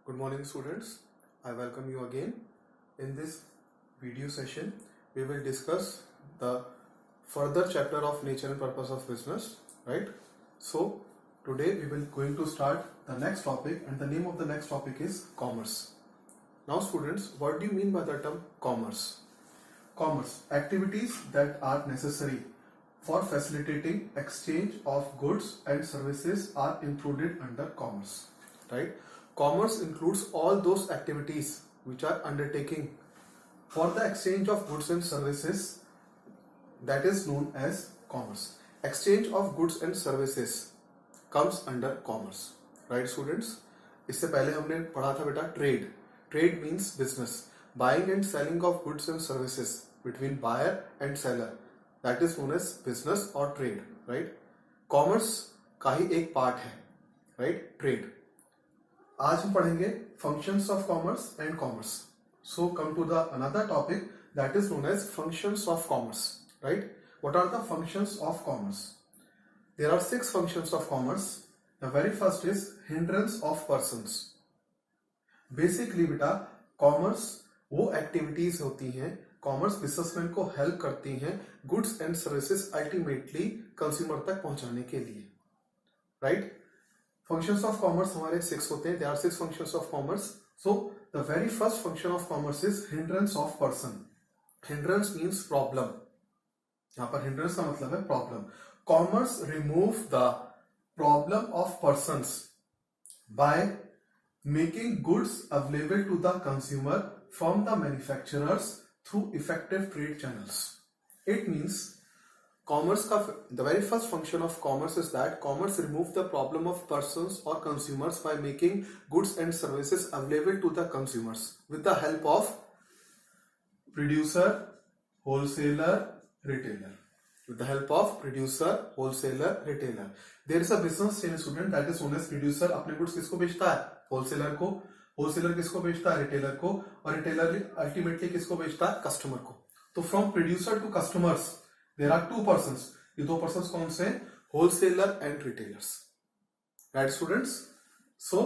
Good morning, students. I welcome you again. In this video session, we will discuss the further chapter of nature and purpose of business, right? So, today we will going to start the next topic, and the name of the next topic is commerce. Now, students, what do you mean by the term commerce? Commerce, activities that are necessary for facilitating exchange of goods and services are included under commerce, right? Commerce includes all those activities which are undertaking for the exchange of goods and services, that is known as commerce. Exchange of goods and services comes under commerce, right students? इससे पहले हमने पढ़ा था बेटा trade. Trade means business, buying and selling of goods and services between buyer and seller, that is known as business और trade, right? Commerce का ही एक पार्ट है, राइट? ट्रेड. आज हम पढ़ेंगे functions of commerce and commerce. So come to the another topic that is known as functions of commerce, right? What are the functions of commerce? There are 6 functions of commerce. The very first is hindrance of persons. Basically बेटा commerce वो activities होती हैं, commerce businessman को help करती हैं goods and services ultimately consumer तक पहुंचाने के लिए, राइट? फंक्शंस ऑफ कॉमर्स हमारे 6 होते हैं. There are 6 functions of commerce. So the very first function of commerce is hindrance of person. Hindrance means problem. यहाँ पर hindrance का मतलब है problem. Commerce remove the problem of persons by making goods available to the consumer from the manufacturers through effective trade channels. It means commerce का the very first function of commerce is that commerce remove the problem of persons or consumers by making goods and services available to the consumers with the help of producer, wholesaler, retailer. With the help of producer, wholesaler, retailer. There is a business chain student that is known as producer. अपने goods किसको बेचता है? Wholesaler को. Wholesaler किसको बेचता है? Retailer को. और रिटेलर अल्टीमेटली किसको बेचता है? कस्टमर को. तो from producer to customers there are 2 persons. ये 2 persons कौन से? Wholesaler and retailers, right students? So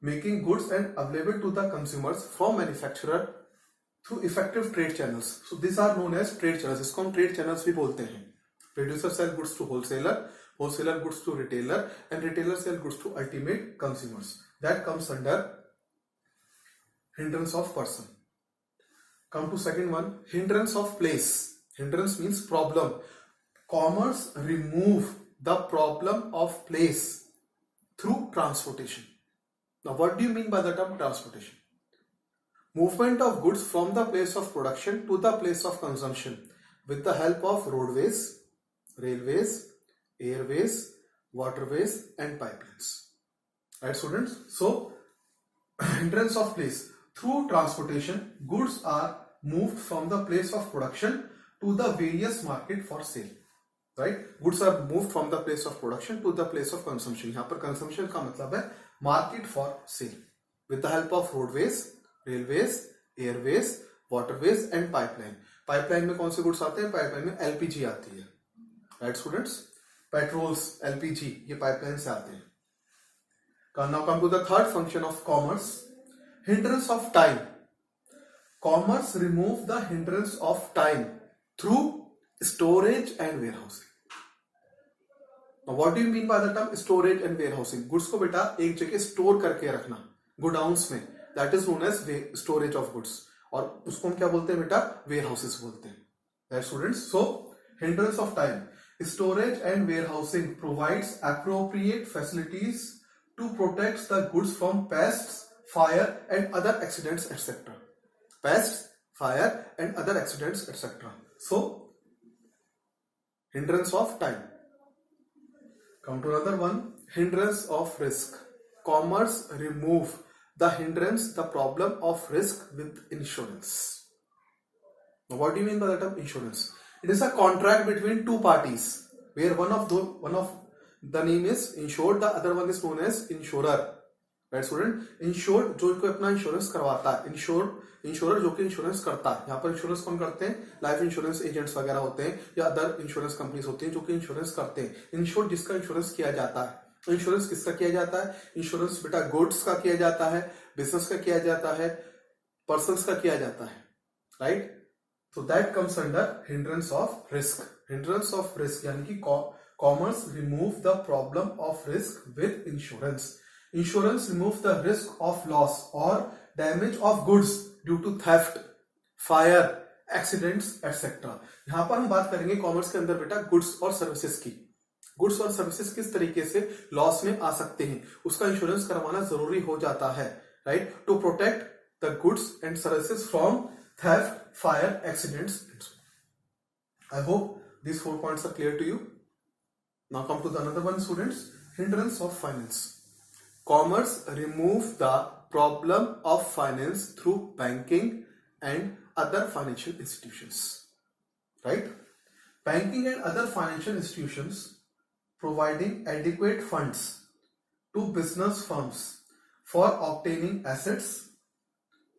making goods and available to the consumers from manufacturer through effective trade channels. So this are known as trade channels. इसको हम trade channels भी बोलते हैं. Producer sell goods to wholesaler, wholesaler goods to retailer, and retailer sell goods to ultimate consumers. That comes under hindrance of person. Come to second one, hindrance of place. Hindrance means problem. Commerce remove the problem of place through transportation. Now what do you mean by the term transportation? Movement of goods from the place of production to the place of consumption with the help of roadways, railways, airways, waterways and pipelines, right students? So hindrance of place, through transportation goods are moved from the place of production to the various market for sale, right? Goods are moved from the place of production to the place of consumption. यहाँ पर consumption का मतलब है market for sale with the help of roadways, railways, airways, waterways and pipeline. pipeline में कौन से goods आते हैं? pipeline में LPG आती है, right students? पेट्रोल्स, एलपीजी, ये पाइपलाइन से आते हैं. Now come to the third function of commerce, hindrance of time. Commerce remove the hindrance of time through storage and warehousing. What do you mean by the term storage and warehousing? Goods को बेटा एक जगह store करके रखना godowns में, that is known as storage of goods, और उसको हम क्या बोलते हैं बेटा? वेयरहाउसेस बोलते हैं, right students? So hindrance of time. Storage and warehousing provides appropriate facilities to protect the goods from pests, fire and other accidents, etc. Pests, fire and other accidents, etc. So, hindrance of time. Come to another one, hindrance of risk. Commerce remove the hindrance, the problem of risk with insurance. Now, what do you mean by the term insurance? It is a contract between 2 parties where one of the name is insured, the other one is known as insurer, right student? Insured जो कोई अपना insurance करवाता है, insurer जो कि insurance करता है. यहाँ पर इंश्योरेंस कौन करते हैं? लाइफ इंश्योरेंस एजेंट्स वगैरह होते हैं या अदर इंश्योरेंस कंपनीज होती हैं जो कि इंश्योरेंस करते हैं. इंश्योर्ड जिसका इंश्योरेंस किया जाता है, इंश्योरेंस किसका किया जाता है? इंश्योरेंस बेटा गुड्स का किया जाता है, बिजनेस का किया जाता है, पर्सन्स का किया जाता है, right? So that comes under hindrance of risk. Hindrance of risk यानी कि commerce remove the problem of risk with insurance. Insurance removes the risk of loss or damage of goods due to theft, fire, accidents, etc. यहाँ पर हम बात करेंगे commerce के अंदर बेटा गुड्स और सर्विसेज की. गुड्स और सर्विसेज किस तरीके से लॉस में आ सकते हैं, उसका इंश्योरेंस करवाना जरूरी हो जाता है, right? To protect the goods and services from theft, fire, accidents. I hope these 4 points are clear to you. Now come to the another one, students. Hindrance of finance. Commerce remove the problem of finance through banking and other financial institutions. Right? Banking and other financial institutions providing adequate funds to business firms for obtaining assets,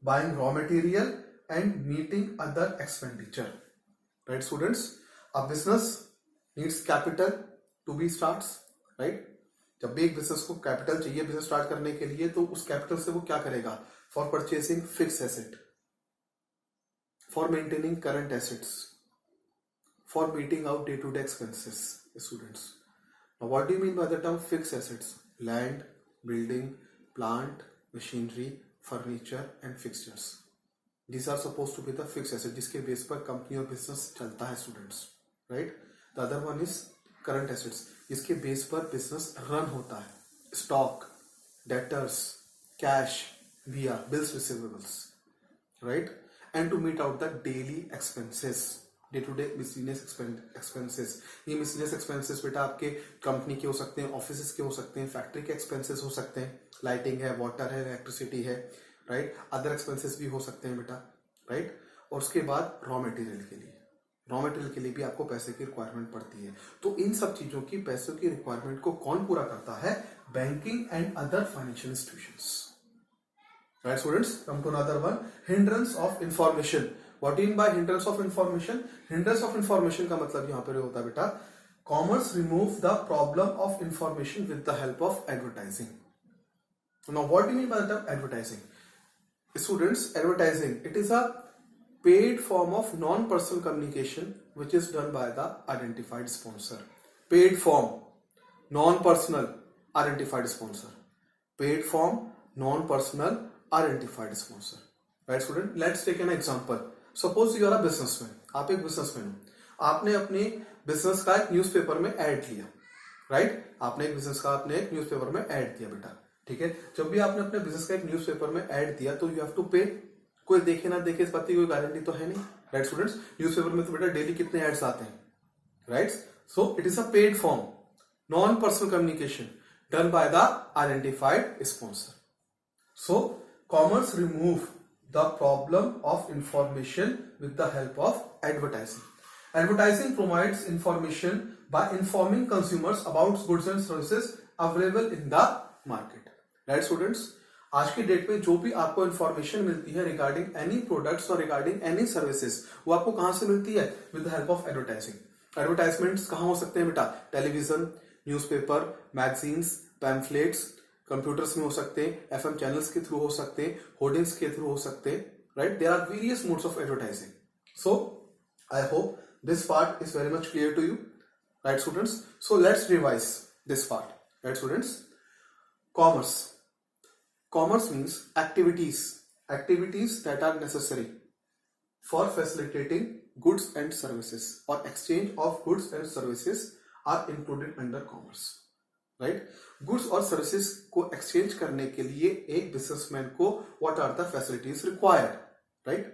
buying raw material, and meeting other expenditure. Right, students? A business needs capital to be starts, right? जब भी एक business को capital चाहिए business start करने के लिए, तो उस कैपिटल से वो क्या करेगा? For purchasing fix asset, for maintaining current assets, for meeting out day to day expenses. Students, now what do you mean by the term fixed assets? Land, building, plant, machinery, furniture and fixtures. These are supposed to be the fixed assets जिसके base पर company और business चलता है, students, right? The other one is current assets जिसके base पर business run होता है. Stock, debtors, cash, वीआ, bills receivables, right? And to meet out the daily expenses, day to day miscellaneous expenses. ये miscellaneous expenses बेटा आपके company के हो सकते हैं, ऑफिस के हो सकते हैं, फैक्ट्री के एक्सपेंसेस हो सकते हैं, लाइटिंग है, वाटर है, इलेक्ट्रिसिटी है, राइट? अदर एक्सपेंसेस भी हो सकते हैं बेटा, राइट? और उसके बाद रॉ मटेरियल के लिए भी आपको पैसे की रिक्वायरमेंट पड़ती है. तो इन सब चीजों की पैसों की रिक्वायरमेंट को कौन पूरा करता है? Banking and other financial institutions. Right students, come to another one, hindrance of information. What do you mean by hindrance of information? Hindrance of information का मतलब यहां पर होता है बेटा, commerce remove the problem of information with the help of advertising. Now what do you mean by the term advertising? Students, advertising, it is a paid form of non-personal communication which is done by the identified sponsor. Paid form, non-personal, identified sponsor. Paid form, non-personal, identified sponsor. Right, student? Let's take an example. Suppose you are a businessman. आप एक businessman हो. आपने अपने business का एक newspaper में add लिया, right? आपने एक बिजनेस का आपने एक न्यूज़पेपर में ऐड दिया बेटा, ठीक है? जब भी आपने अपने बिजनेस का एक न्यूज़पेपर में ऐड दिया तो यू हैव टू पे. कोई देखे ना देखे इस बात की कोई गारंटी तो है नहीं, राइट स्टूडेंट्स? न्यूज़पेपर में तो बेटा डेली कितने एड्स आते हैं, right? So it is a paid form, non personal communication done by the identified sponsor. So commerce remove the problem of information with the help of advertising. Advertising provides information by informing consumers about goods and services available in the market. Right, students? आज की date में जो भी आपको information मिलती है regarding any products और regarding any services, वो आपको कहां से मिलती है? With the help of advertising. Advertisements कहां हो सकते हैं बेटा? Television, newspaper, magazines, pamphlets, computers में हो सकते हैं, एफएम चैनल्स के थ्रू हो सकते हैं, होर्डिंग्स के थ्रू हो सकते हैं, right? There are various modes of advertising. So I hope this part is very much clear to you, right students? So let's revise this part, right students? Commerce means activities that are necessary for facilitating goods and services, or exchange of goods and services are included under commerce, right? goods और services को exchange करने के लिए एक businessman को what are the facilities required, right?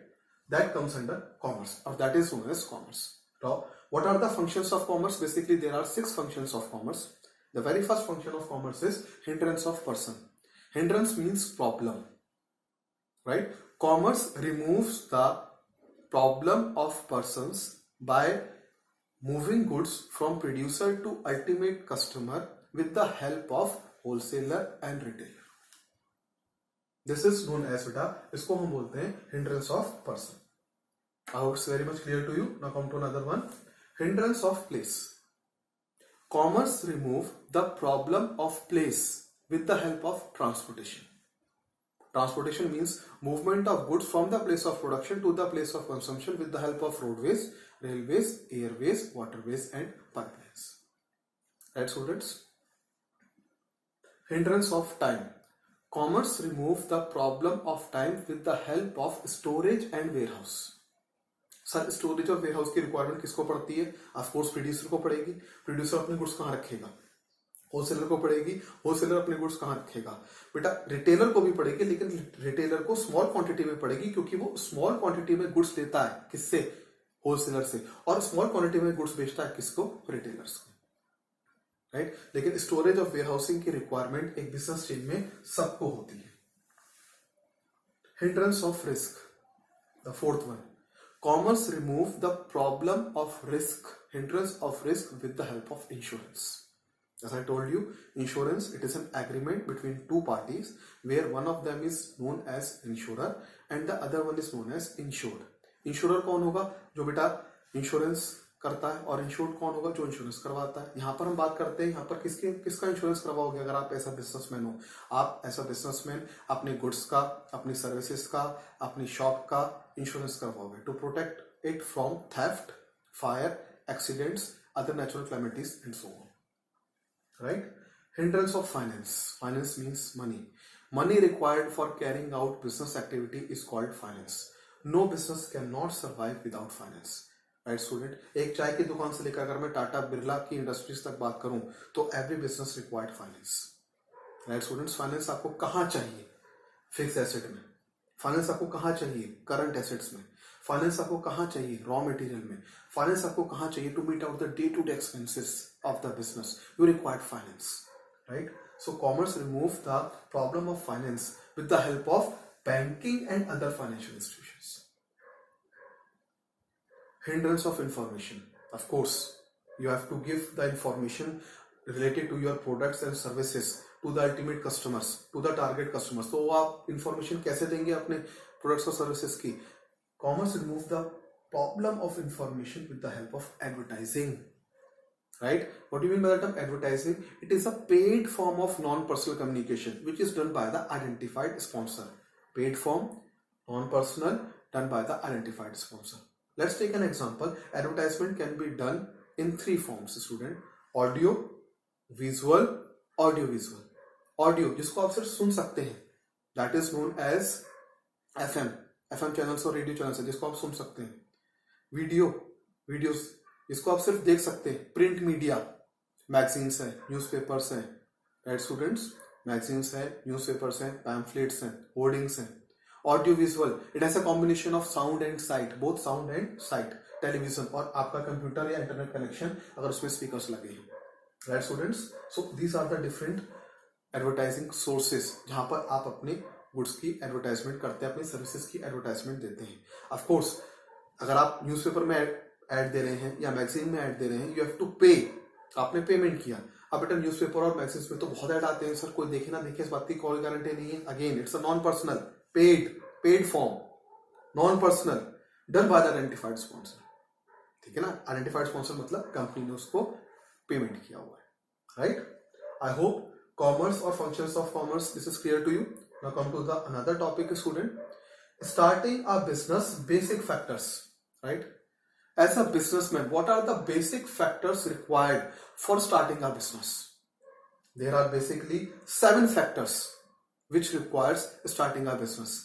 That comes under commerce, or that is known as commerce. Now, what are the functions of commerce? Basically, there are 6 functions of commerce. The very first function of commerce is hindrance of person. Hindrance means problem, right? Commerce removes the problem of persons by moving goods from producer to ultimate customer with the help of wholesaler and retailer. This is known as beta, इसको हम बोलते हैं hindrance of person. I hope it's very much clear to you. Now come to another one, hindrance of place. Commerce remove the problem of place with the help of transportation. Transportation means movement of goods from the place of production to the place of consumption with the help of roadways, railways, airways, waterways and pipelines. Right, students? Hindrance of time. Commerce remove the problem of time with the help of storage and warehouse. Sir storage और ware house की requirement किसको पड़ती है? Of course producer को पड़ेगी. Producer अपने goods कहाँ रखेगा? होलसेलर को पड़ेगी. होलसेलर अपने गुड्स कहाँ रखेगा? बेटा रिटेलर को भी पड़ेगी, लेकिन रिटेलर को स्मॉल क्वांटिटी में पड़ेगी क्योंकि वो स्मॉल क्वांटिटी में गुड्स लेता है. किससे? होलसेलर से. और स्मॉल क्वांटिटी में गुड्स बेचता है किसको? रिटेलर्स को. राइट. लेकिन स्टोरेज और वेयर हाउसिंग की रिक्वायरमेंट एक बिजनेस चेन में सबको होती है. Hindrance of risk. The fourth one. Commerce remove the problem of risk, hindrance of risk with the help of insurance. As I told you, insurance, it is an agreement between two parties where one of them is known as insurer and the other one is known as insured. Insurer कौन होगा? जो बेटा insurance करता है. और insured कौन होगा? जो इंश्योरेंस करवाता है. यहां पर हम बात करते हैं यहां पर किसका इंश्योरेंस करवाओगे अगर आप ऐसा बिजनेसमैन हो. आप ऐसा बिजनेसमैन अपने गुड्स का, अपनी सर्विसेज का, अपनी शॉप का इंश्योरेंस करवाओगे to protect it from theft, fire, accidents, other natural calamities and so on. Right. Hindrance of finance. Finance means money. Money required for carrying out business activity is called finance. No business cannot survive without finance. Right student. एक चाय की दुकान से लेकर अगर मैं टाटा बिरला की industries तक बात करूं तो every business required finance. Right students. Finance आपको कहां चाहिए? फिक्स एसेट में. फाइनेंस आपको कहां चाहिए? करंट एसेट्स में. फाइनेंस आपको कहां चाहिए? रॉ मटेरियल में. फाइनेंस आपको कहां चाहिए? To meet out the day to day expenses of the business. You required finance. Right. So commerce remove the problem of finance with the help of banking and other financial institutions. Hindrance of information. Of course, you have to give the information related to your products and services to the ultimate customers, to the target customers. तो वो आप information कैसे देंगे अपने products और services की? Commerce remove the problem of information with the help of advertising. Right? What do you mean by the term advertising? It is a paid form of non-personal communication which is done by the identified sponsor. Paid form, non-personal, done by the identified sponsor. Let's take an example. Advertisement can be done in three forms, student. Audio, visual, audiovisual. Audio जिसको आप सिर्फ सुन सकते हैं, that is known as FM. FM channels और radio channels है जिसको आप सुन सकते हैं. वीडियोस जिसको आप सिर्फ देख सकते हैं. प्रिंट मीडिया, मैगजीन्स है, न्यूज़पेपर्स हैं. Right students. मैगजीन्स है, न्यूज़पेपर्स हैं, पैम्फलेट्स हैं, होर्डिंग्स हैं. Audio visual, it has a combination of sound and site, both sound and site. Television और आपका कंप्यूटर या इंटरनेट कनेक्शन अगर उसमें स्पीकर्स लगे हैं. Right students. So these are the different advertising sources जहां पर आप अपने गुड्स की एडवर्टाइजमेंट करते हैं, अपनी सर्विसेज की एडवर्टाइजमेंट देते हैं. ऑफ कोर्स अगर आप न्यूज़पेपर में ऐड दे रहे हैं या मैगजीन में ऐड दे रहे हैं, यू हैव टू पे. आपने पेमेंट किया. अब बेटा न्यूज़पेपर और मैगजीन्स में तो बहुत ऐड आते हैं सर, कोई देखे ना देखे इस बात की कोई गारंटी नहीं है. Again it's a non personal paid form, non personal, done by the identified sponsor. ठीक है ना. आइडेंटिफाइड स्पॉन्सर मतलब कंपनी ने उसको पेमेंट किया हुआ है. राइट. आई होप कॉमर्स और functions of commerce this is clear to you. Now come to the another topic student. Starting a business basic factors. Right. As a businessman, what are the basic factors required for starting a business? There are basically 7 factors which requires starting a business.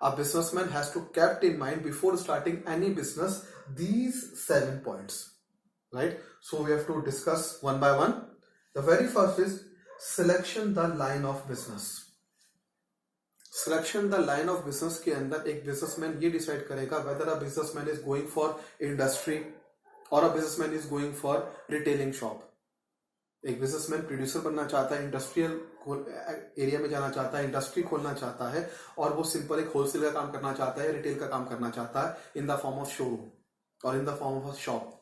A businessman has to kept in mind before starting any business these 7 points. Right? So we have to discuss one by one. The very first is selection the line of business. Selection the line of business के अंदर एक businessman ये decide करेगा whether a businessman is going for industry और a businessman is going for retailing shop. एक businessman producer बनना चाहता है, इंडस्ट्रियल एरिया में जाना चाहता है, इंडस्ट्री खोलना चाहता है, और वो सिंपल एक होलसेल का काम करना चाहता है, रिटेल का काम करना चाहता है in the form of showroom और in the form of shop.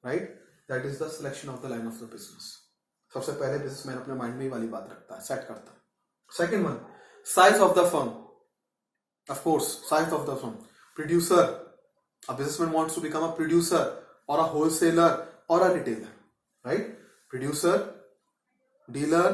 Right. That is the selection of the line of the business. सबसे पहले बिजनेसमैन अपने माइंड में ही वाली बात रखता है, सेट करता है. Second one, size of the firm. Of course, size of the firm. Producer. A businessman wants to become a producer or a wholesaler or a retailer. Right? Producer, dealer,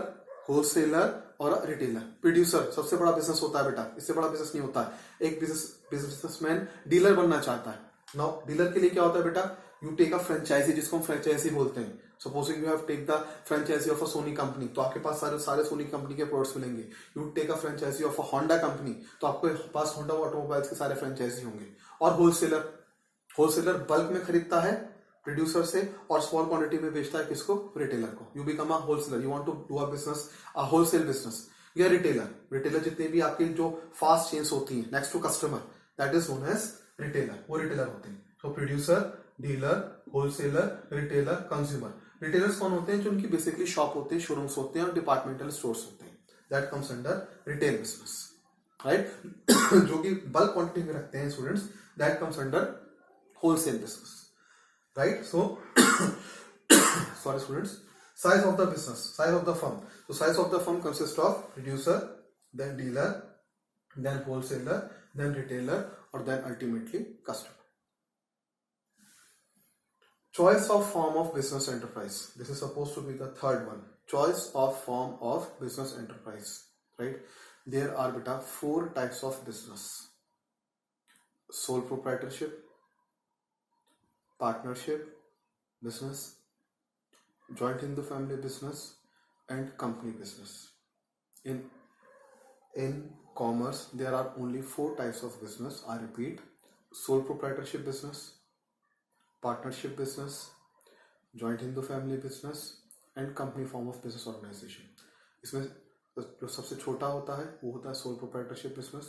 wholesaler और retailer. Producer सबसे बड़ा business होता है बेटा, इससे बड़ा business नहीं होता है। एक बिजनेसमैन डीलर बनना चाहता है। नाउ डीलर के लिए क्या होता है बेटा, यू टेक अ फ्रेंचाइजी, जिसको हम फ्रेंचाइजी बोलते हैं। Supposing you have take the franchisee of a Sony company, तो आपके पास सारे सोनी कंपनी के प्रोडक्ट्स मिलेंगे। You take a franchisee of a Honda company, तो आपके पास होंडा ऑटोमोबाइल्स के सारे फ्रेंचाइजी होंगे। और होलसेलर बल्क में खरीदता है प्रोड्यूसर से और स्मॉल क्वांटिटी में बेचता है किसको, रिटेलर को। You become a wholesaler, you want to do a business, a wholesale business. या रिटेलर जितने भी आपकी जो फास्ट चेन्स होती हैं next to customer, that is known as retailer, वो रिटेलर होते हैं। तो producer, dealer, wholesaler, retailer, consumer. Retailers कौन होते हैं, जो उनकी बेसिकली शॉप होते हैं, शोरूम्स होते हैं और डिपार्टमेंटल स्टोर्स होते हैं। That comes under retail business, right. जो कि बल्क क्वांटिटी में रखते हैं students, that comes under wholesale business, right. So sorry students, size of the business, size of the firm. So size of the firm consists of producer, then dealer, then wholesaler, then retailer, or then ultimately customer. Choice of form of business enterprise. This is supposed to be the third one. Choice of form of business enterprise, right? There are beta 4 types of business: sole proprietorship, partnership business, joint Hindu family business, and company business. In commerce, there are only 4 types of business. I repeat: sole proprietorship business, partnership business, joint Hindu family business, and company form of business organization. इसमें जो सबसे छोटा होता है वो होता है sole proprietorship business,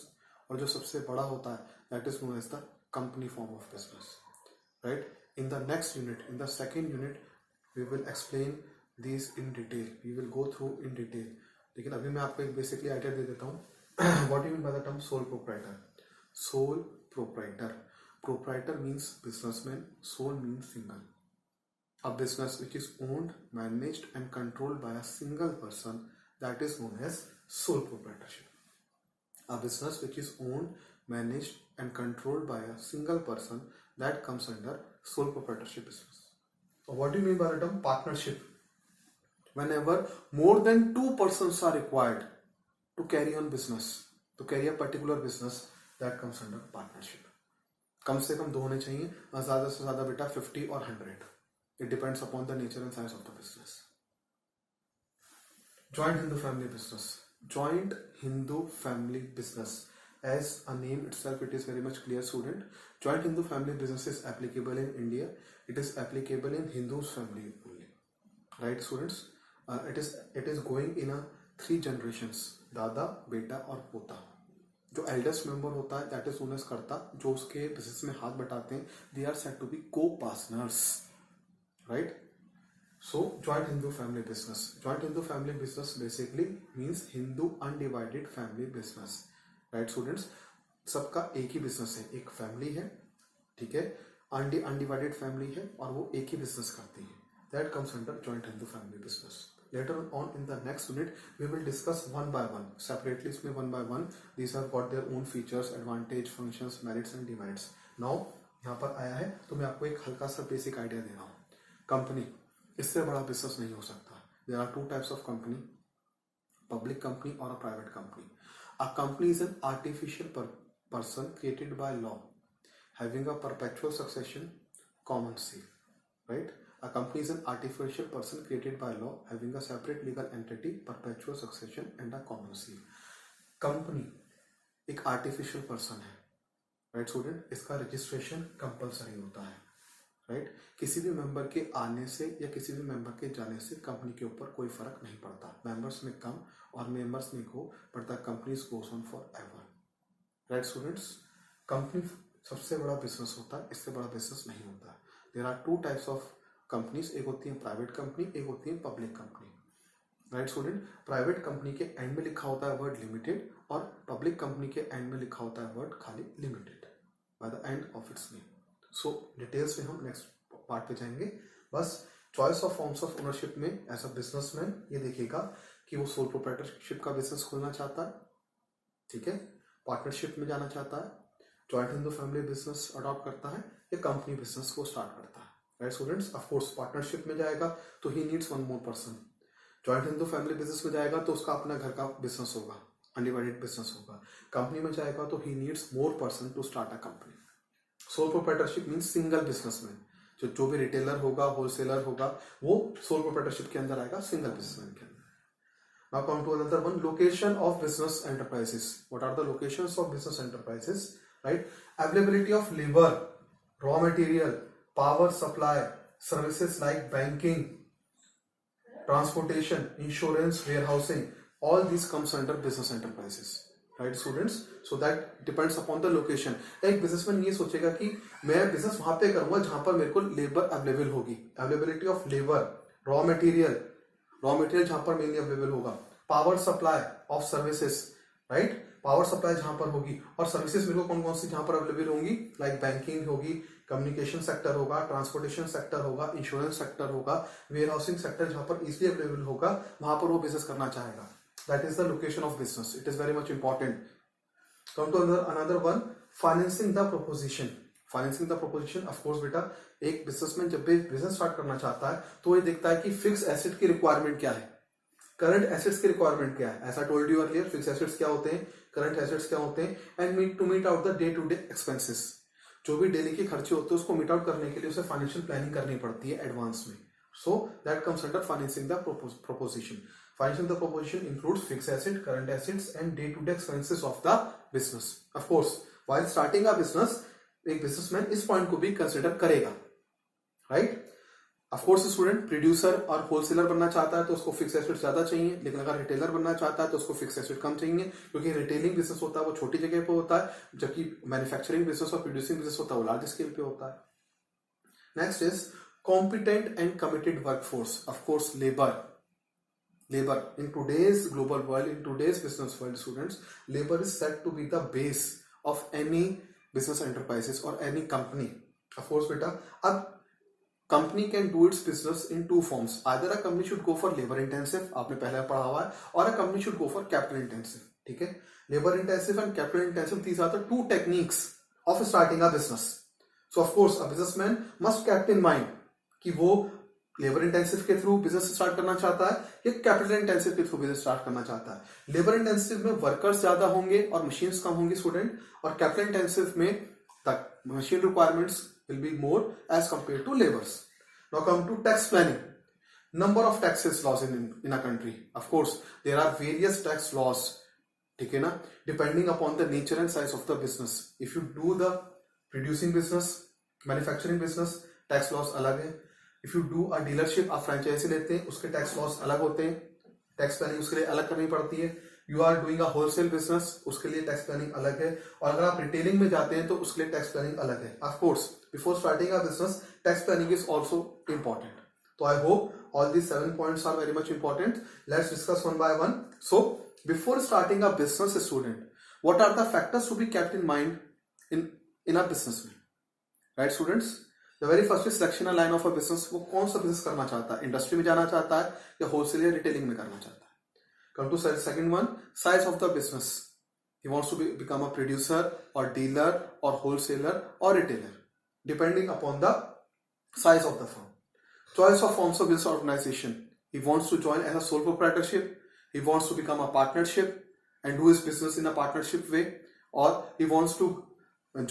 और जो सबसे बड़ा होता है that is known as the company form of business, right. In the next unit, in the second unit, we will explain these in detail. We will go through in detail. लेकिन अभी मैं आपको एक बेसिकली आइडिया दे देता हूँ। What do you mean by the term sole proprietor? Sole proprietor. Proprietor means businessman. Sole means single. A business which is owned, managed, and controlled by a single person, that is known as sole proprietorship. A business which is owned, managed, and controlled by a single person, that comes under sole proprietorship business. So what do you mean by the term partnership? Whenever more than 2 persons are required to carry on business, to carry a particular business, that comes under partnership. कम से कम 2 होने चाहिए, ज्यादा से ज्यादा बेटा 50 और 100. It depends upon the nature and size of the business. Joint Hindu family business. Joint Hindu family business. As a name itself, it is very much clear, student. Joint Hindu family business is applicable in India. It is applicable in Hindu's family only, right, students? It is going in a 3 generations: दादा, बेटा और पोता. जो eldest member होता है that is known as कर्ता, जो उसके बिजनेस में हाथ बटाते हैं, they are said to be co-partners, right. So joint Hindu family business. Joint Hindu family business basically means Hindu undivided family business. Right students? सबका एक ही बिजनेस है, एक फैमिली है, ठीक है, अनडिवाइडेड फैमिली है और वो एक ही बिजनेस करती है. That comes under joint Hindu family business. Later on in the next unit we will discuss one by one separately. इसमें one by one these have got their own features, advantage, functions, merits and demerits. Now यहाँ पर आया है तो मैं आपको एक हल्का सा बेसिक आइडिया दे रहा हूँ. कंपनी, इससे बड़ा बिजनेस नहीं हो सकता. There are 2 types of company: public company or a private company. A company is an artificial person created by law, having a perpetual succession, common seal, right? A company is an artificial person created by law, having a separate legal entity, perpetual succession and a common seal. Company एक artificial person है, right student? इसका registration compulsory होता है, right. किसी भी member के आने से या किसी भी मेंबर के जाने से कंपनी के ऊपर कोई फर्क नहीं पड़ता. मेंबर्स में कम और मेंबर्स में हो पड़ता, companies goes on for ever, right students. Company सबसे बड़ा बिजनेस होता है, इससे बड़ा बिजनेस नहीं होता. There are 2 types of companies, एक होती है प्राइवेट कंपनी, एक होती है public company, right student. Private company के एंड में लिखा होता है वर्ड लिमिटेड और पब्लिक कंपनी के एंड में लिखा होता है वर्ड खाली limited by the end of its name. So details में हम नेक्स्ट पार्ट पे जाएंगे. बस choice of forms of ownership में एज अ बिजनेसमैन ये देखिएगा कि वो सोल प्रोप्राइटरशिप का बिजनेस खोलना चाहता है, ठीक है, पार्टनरशिप में जाना चाहता है, joint Hindu family business adopt करता है या कंपनी बिजनेस को स्टार्ट करता है. Right students. Of course partnership में जाएगा तो he needs one more person. Joint Hindu family business में जाएगा तो उसका अपना घर का बिजनेस होगा, अनडिवाइडेड बिजनेस होगा। कंपनी में जाएगा तो he needs more person to start a company. Sole proprietorship means single businessman. जो भी रिटेलर होगा, होलसेलर होगा, वो सोल प्रोप्राइटरशिप के अंदर आएगा, सिंगल बिजनेसमैन के अंदर। Now come to another one, location of business enterprises. What are the locations of business enterprises? Right? Availability of labor, raw material, power supply, services like banking, transportation, insurance, warehousing. All these comes under business enterprises. Right students? So that depends upon the location. एक businessman ये सोचेगा कि मैं business वहां पे करूंगा जहां पर मेरे को लेबर अवेलेबल होगी। Availability of labour, raw material जहां पर मेनली अवेलेबल होगा, power supply of services, right, power supply जहां पर होगी, और सर्विसेज मेरे को कौन कौन सी जहां पर अवेलेबल होंगी, लाइक बैंकिंग होगी, कम्युनिकेशन सेक्टर होगा, ट्रांसपोर्टेशन सेक्टर होगा, इंश्योरेंस सेक्टर होगा, वेयर हाउसिंग सेक्टर जहां पर इजिली अवेलेबल होगा, वहां पर वो बिजनेस करना चाहेगा। That is the location of business. It is very much important. Come to another one, financing the proposition. Financing the proposition, of course बेटा, एक बिजनेसमैन जब भी बिजनेस स्टार्ट करना चाहता है तो ये देखता है कि फिक्स एसेट की रिक्वायरमेंट क्या है, करंट एसेट्स की रिक्वायरमेंट क्या है। As I told you earlier, fix assets क्या होते हैं, करंट एसेट्स क्या होते हैं, and meet out the day to day expenses. जो भी डेली के खर्चे होते हैं उसको मीट आउट करने के लिए उसे फाइनेंशियल प्लानिंग करनी पड़ती है एडवांस में। So that comes under financing the proposition. Financing the proposition includes fix asset, current assets and day to day expenses of the business. Of course while starting a business एक businessman इस point को भी consider करेगा, right. Of course student producer और wholesaler बनना चाहता है तो उसको फिक्स एसेट ज्यादा चाहिए, लेकिन अगर रिटेलर बनना चाहता है तो उसको फिक्स एसेट कम चाहिए, क्योंकि रिटेलिंग बिजनेस होता है वो छोटी जगह पे होता है, जबकि मैन्युफैक्चरिंग बिजनेस और प्रोड्यूसिंग बिजनेस होता है वो लार्ज स्केल पे होता है। Next is competent and committed workforce. Of course labour in today's global world, in today's business world students, labor is said to be the base of any business enterprises or any company. Of course beta, अब company can do its business in two forms. Either a company should go for labor intensive, आपने पहले पढ़ा हुआ है, or a company should go for capital intensive. ठीक है, labor intensive and capital intensive, these are the two techniques of starting a business. So of course a businessman must keep in mind कि वो labour intensive के through business start करना चाहता है या capital intensive के थ्रू बिजनेस स्टार्ट करना चाहता है। लेबर इंटेंसिव में वर्कर्स ज्यादा होंगे और मशीन्स कम होंगी स्टूडेंट, और कैपिटल इंटेंसिव में the machine requirements will be more as compare to labours. Now come to tax planning. Number of taxes laws in a country. Of course there are various tax laws, ठीक है ना, depending upon the nature and size of the business. If you do the producing business, manufacturing business, tax laws अलग है। If you do a dealership, आप franchisee लेते हैं, उसके tax laws अलग होते हैं, टैक्स प्लानिंग उसके लिए अलग करनी पड़ती है। You are doing a wholesale business, उसके लिए टैक्स प्लानिंग अलग है, और अगर आप रिटेलिंग में जाते हैं तो उसके लिए टैक्स प्लानिंग अलग है। Of course before starting a business tax planning is also important. तो I hope all these 7 points are very much important. Let's discuss one by one. So before starting a business student, what are the factors to be kept in mind in a business में, right students. The very first is selection line of a business. वो कौन सा business करना चाहता है, industry में जाना चाहता है या होलसेल या रिटेलिंग में करना चाहता है। Come to second one, size of the business. He wants to become a producer और डीलर और होलसेलर और retailer, depending upon the size of the firm. Choice of forms of business organisation. He wants to join as a sole proprietorship, he wants to become a partnership and do his business in a partnership way, or he wants to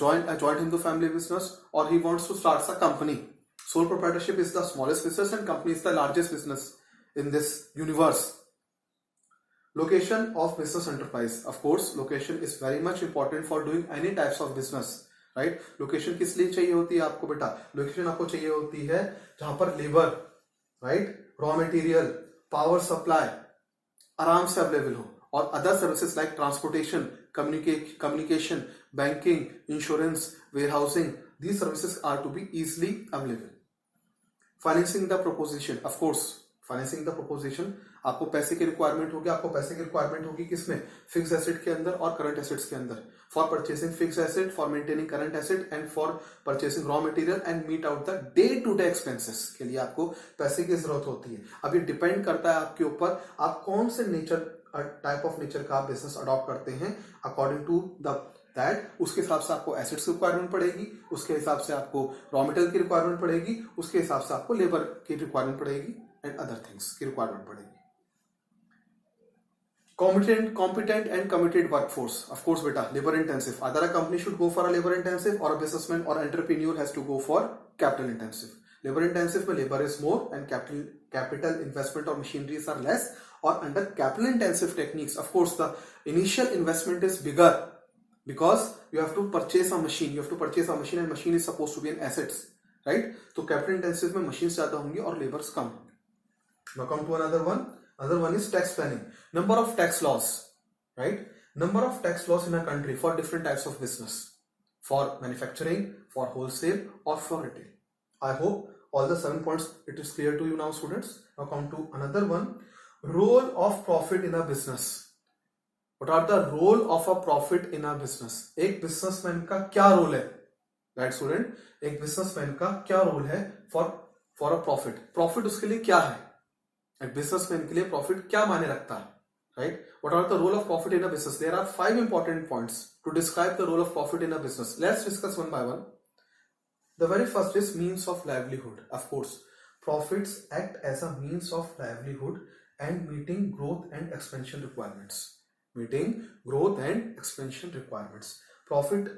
join a joint Hindu family business, or he wants to start a company. Sole proprietorship is the smallest business and company is the largest business in this universe. Location of business enterprise. Of course location is very much important for doing any types of business, right? Location किस लिए चाहिए होती है आपको बेटा? Location आपको चाहिए होती है जहां पर labour, right, raw material, power supply आराम से अवेलेबल हो, और other services like transportation, communication, banking, insurance, warehousing, these services are to be easily available. Financing the proposition. Of course financing the proposition, आपको पैसे की रिक्वायरमेंट होगी। आपको पैसे की रिक्वायरमेंट होगी किसमें, फिक्स एसेट के अंदर और करंट एसेट्स के अंदर। For purchasing fix asset, for maintaining current asset, and for purchasing raw material and meet out the day to day expenses के लिए आपको पैसे की जरूरत होती है। अब ये डिपेंड करता है आपके ऊपर, आप कौन से नेचर टाइप ऑफ नेचर का बिजनेस अडॉप्ट करते हैं अकॉर्डिंग टू द दैट उसके हिसाब से आपको एसेट्स की रिक्वायरमेंट पड़ेगी, उसके हिसाब से आपको रॉ मटेरियल की रिक्वायरमेंट पड़ेगी, उसके हिसाब से आपको लेबर की रिक्वायरमेंट पड़ेगी एंड अदर थिंग्स की रिक्वायरमेंट पड़ेगी. Competent and committed workforce. Of course, beta, labor intensive. Either a company should go for a labor intensive or a businessman or entrepreneur has to go for capital intensive. Labor intensive में labor is more and capital investment or machineries are less. Or under capital intensive techniques, of course, the initial investment is bigger because you have to purchase a machine. You have to purchase a machine and machine is supposed to be an assets, right? So capital intensive में machines ज़्यादा होंगी और labors come. Now come to another one. Another one is tax planning. Number of tax laws, right? Number of tax laws in a country for different types of business, for manufacturing, for wholesale, or for retail. I hope all the 7 points it is clear to you now, students. Now come to another one. Role of profit in a business. What are the role of a profit in a business? एक businessman का क्या role है? Right, student? एक businessman का क्या role है for a profit? Profit उसके लिए क्या है? एक बिजनेसमैन के लिए प्रॉफिट क्या मायने रखता है, right? What are the role of profit in a business? There are 5 important points to describe the role of profit in a business. Let's discuss one by one. The very first is means of livelihood. Of course profits act as a means of livelihood and meeting growth and expansion requirements. Meeting growth and expansion requirements. Profit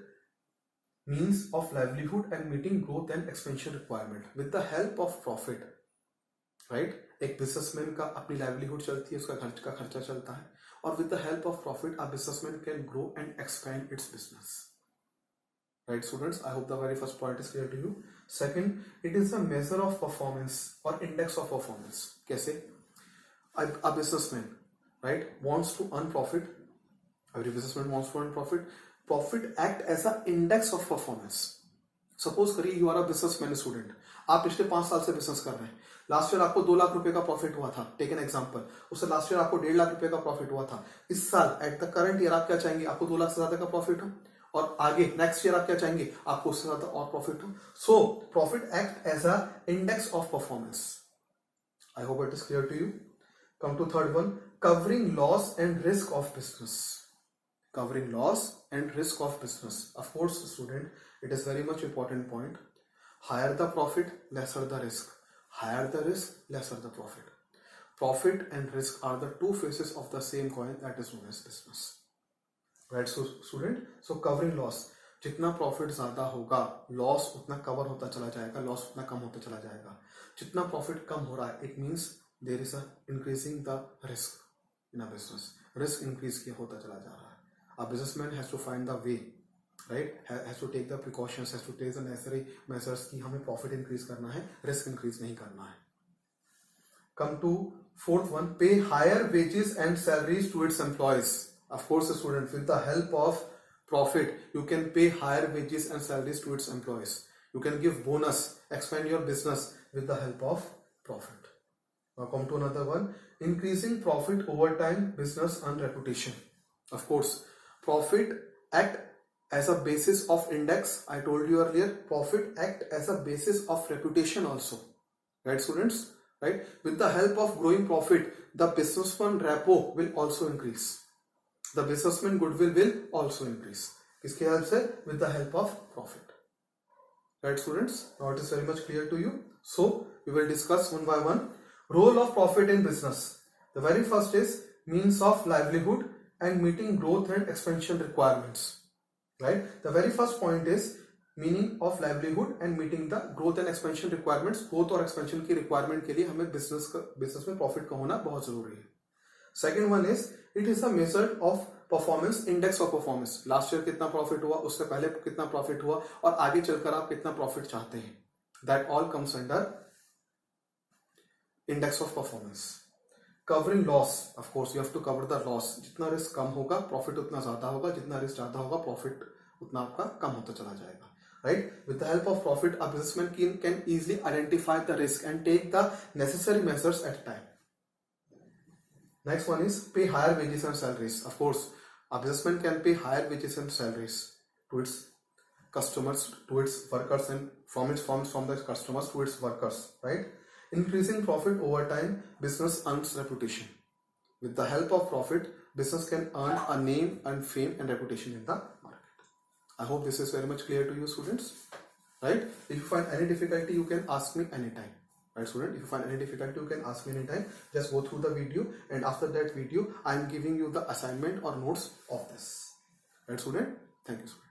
means of livelihood and meeting growth and expansion requirement. With the help of profit, right? एक businessman का अपनी livelihood चलती है, उसका घर का खर्चा चलता है, और with the help of profit a businessman can grow and expand its business. Right students, I hope the very first point is clear to you. Second, it is a measure of performance और index of performance. कैसे? A businessman, right, wants to earn profit. Every businessman wants to earn profit. Profit act as a index of performance. Suppose करिए you are a businessman student, आप पिछले 5 साल से business कर रहे हैं. लास्ट ईयर आपको 2 लाख रुपए का प्रॉफिट हुआ था, टेक एन एग्जांपल. उससे लास्ट ईयर आपको 1.5 लाख रुपए का प्रॉफिट हुआ था. इस साल एट द करंट ईयर आप क्या चाहेंगे? आपको 2 लाख से ज्यादा का प्रॉफिट हो, और आगे नेक्स्ट ईयर आप क्या चाहेंगे? आपको उससे ज्यादा और प्रॉफिट हो. So profit act as a index of performance. I hope it is clear to you. Come to third one, covering loss and risk of business. Covering loss and risk of business. Of course, student, it is very much important point. Higher the profit, lesser the risk. Higher the risk, lesser the profit. Profit and risk are the two faces of the same coin, that is known as business. Right, so student, so covering loss. जितना profit ज्यादा होगा, loss उतना cover होता चला जाएगा, loss उतना कम होता चला जाएगा. जितना प्रॉफिट कम हो रहा है, it means there is a increasing the risk in a business. Risk increase होता चला जा रहा है. A businessman has to find the way, right? Has to take the precautions, has to take the necessary measures कि हमें profit increase करना है, risk increase नहीं करना है. Come to fourth one, pay higher wages and salaries to its employees. Of course, the student, with the help of profit, you can pay higher wages and salaries to its employees. You can give bonus, expand your business with the help of profit. Now come to another one, increasing profit over time, business and reputation. Of course, profit act as a basis of index. I told you earlier, profit act as a basis of reputation also. Right, students? Right? With the help of growing profit, the businessman repo will also increase. The businessman goodwill will also increase. किसके help से? With the help of profit. Right, students? Now it is very much clear to you. So we will discuss one by one. Role of profit in business. The very first is means of livelihood and meeting growth and expansion requirements. Right? The very first point is meaning of livelihood and meeting the growth and expansion requirements. Growth और expansion की requirement के लिए हमें business में profit का होना बहुत जरूरी है. Second one is it is a measure of performance, index of performance. Last year कितना profit हुआ, उससे पहले कितना profit हुआ, और आगे चलकर आप कितना profit चाहते हैं. That all comes under index of performance. Covering loss, of course you have to cover the loss. जितना रिस्क कम होगा प्रॉफिट उतना ज्यादा होगा, जितना रिस्क ज्यादा होगा प्रॉफिट उतना आपका कम होता चला जाएगा. Right? With the help of profit, a businessman can easily identify the risk and take the necessary measures at a time. Next one is pay higher wages and salaries. Of course, a businessman can pay higher wages and salaries to its customers, to its workers, and from the customers to its workers. Right? Increasing profit over time, business earns reputation. With the help of profit, business can earn a name and fame and reputation in the market. I hope this is very much clear to you, students, right? If you find any difficulty, you can ask me anytime, right, student? If you find any difficulty, you can ask me anytime. Just go through the video, and after that video, I am giving you the assignment or notes of this, right, student? Thank you, student.